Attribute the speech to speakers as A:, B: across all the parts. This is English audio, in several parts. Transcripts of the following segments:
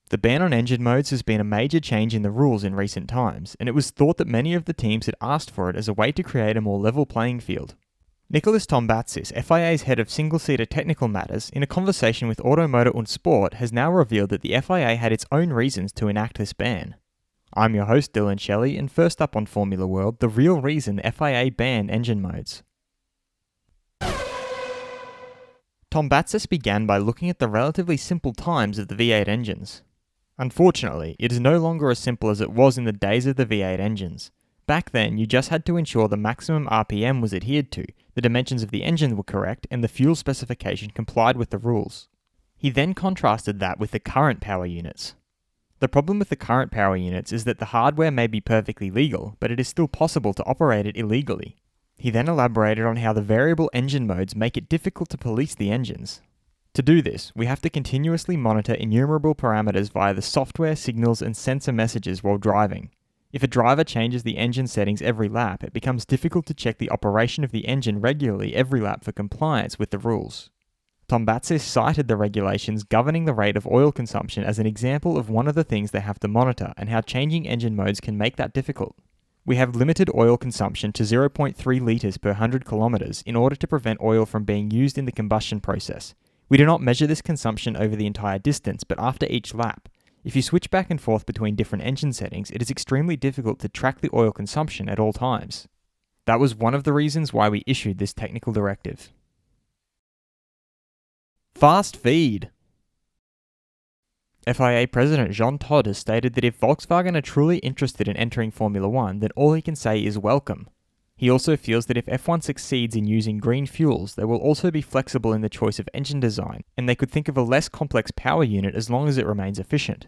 A: The ban on engine modes has been a major change in the rules in recent times, and it was thought that many of the teams had asked for it as a way to create a more level playing field. Nikolas Tombazis, FIA's head of single-seater technical matters, in a conversation with Automotor und Sport, has now revealed that the FIA had its own reasons to enact this ban. I'm your host Dillon Shelley, and first up on Formula World, the real reason the FIA banned engine modes. Tombazis began by looking at the relatively simple times of the V8 engines. Unfortunately, it is no longer as simple as it was in the days of the V8 engines. Back then, you just had to ensure the maximum RPM was adhered to, the dimensions of the engine were correct, and the fuel specification complied with the rules. He then contrasted that with the current power units. The problem with the current power units is that the hardware may be perfectly legal, but it is still possible to operate it illegally. He then elaborated on how the variable engine modes make it difficult to police the engines. To do this, we have to continuously monitor innumerable parameters via the software, signals, and sensor messages while driving. If a driver changes the engine settings every lap, it becomes difficult to check the operation of the engine regularly every lap for compliance with the rules. Tombazis cited the regulations governing the rate of oil consumption as an example of one of the things they have to monitor and how changing engine modes can make that difficult. We have limited oil consumption to 0.3 litres per 100 kilometres in order to prevent oil from being used in the combustion process. We do not measure this consumption over the entire distance, but after each lap. If you switch back and forth between different engine settings, it is extremely difficult to track the oil consumption at all times. That was one of the reasons why we issued this technical directive. Fast feed! FIA President Jean Todt has stated that if Volkswagen are truly interested in entering Formula 1, then all he can say is welcome. He also feels that if F1 succeeds in using green fuels, they will also be flexible in the choice of engine design, and they could think of a less complex power unit as long as it remains efficient.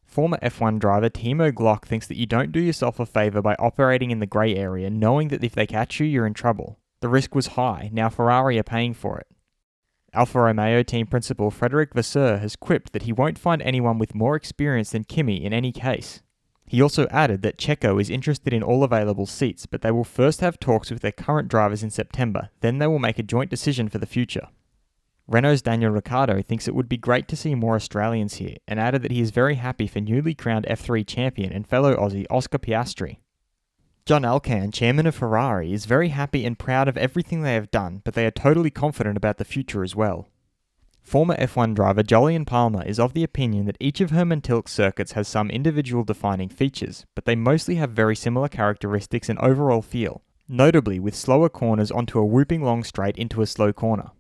A: Former F1 driver Timo Glock thinks that you don't do yourself a favour by operating in the grey area, knowing that if they catch you, you're in trouble. The risk was high, now Ferrari are paying for it. Alfa Romeo team principal Frederic Vasseur has quipped that he won't find anyone with more experience than Kimi in any case. He also added that Checo is interested in all available seats, but they will first have talks with their current drivers in September, then they will make a joint decision for the future. Renault's Daniel Ricciardo thinks it would be great to see more Australians here, and added that he is very happy for newly crowned F3 champion and fellow Aussie Oscar Piastri. John Alcan, chairman of Ferrari, is very happy and proud of everything they have done, but they are totally confident about the future as well. Former F1 driver Jolyon Palmer is of the opinion that each of Herman Tilke's circuits has some individual defining features, but they mostly have very similar characteristics and overall feel, notably with slower corners onto a whooping long straight into a slow corner.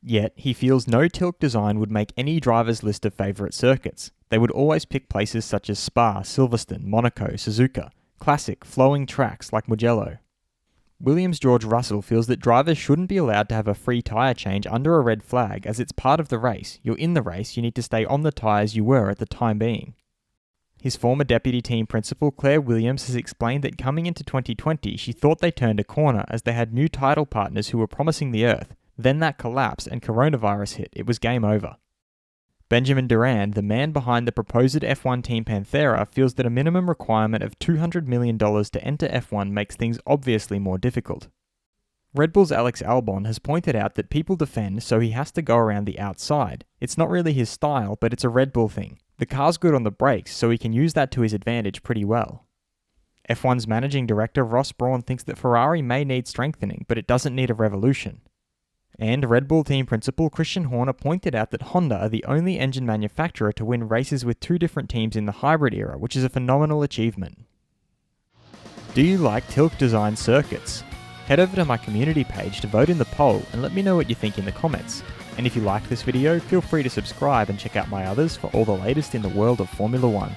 A: Yet, he feels no Tilke design would make any driver's list of favourite circuits. They would always pick places such as Spa, Silverstone, Monaco, Suzuka, classic, flowing tracks like Mugello. Williams' George Russell feels that drivers shouldn't be allowed to have a free tyre change under a red flag as it's part of the race. You're in the race, you need to stay on the tyres you were at the time being. His former deputy team principal Claire Williams has explained that coming into 2020 she thought they turned a corner as they had new title partners who were promising the earth. Then that collapsed and coronavirus hit. It was game over. Benjamin Durand, the man behind the proposed F1 team Panthera, feels that a minimum requirement of $200 million to enter F1 makes things obviously more difficult. Red Bull's Alex Albon has pointed out that people defend, so he has to go around the outside. It's not really his style, but it's a Red Bull thing. The car's good on the brakes, so he can use that to his advantage pretty well. F1's managing director Ross Brawn thinks that Ferrari may need strengthening, but it doesn't need a revolution. And Red Bull team principal Christian Horner pointed out that Honda are the only engine manufacturer to win races with two different teams in the hybrid era, which is a phenomenal achievement. Do you like Tilke designed circuits? Head over to my community page to vote in the poll and let me know what you think in the comments. And if you like this video, feel free to subscribe and check out my others for all the latest in the world of Formula 1.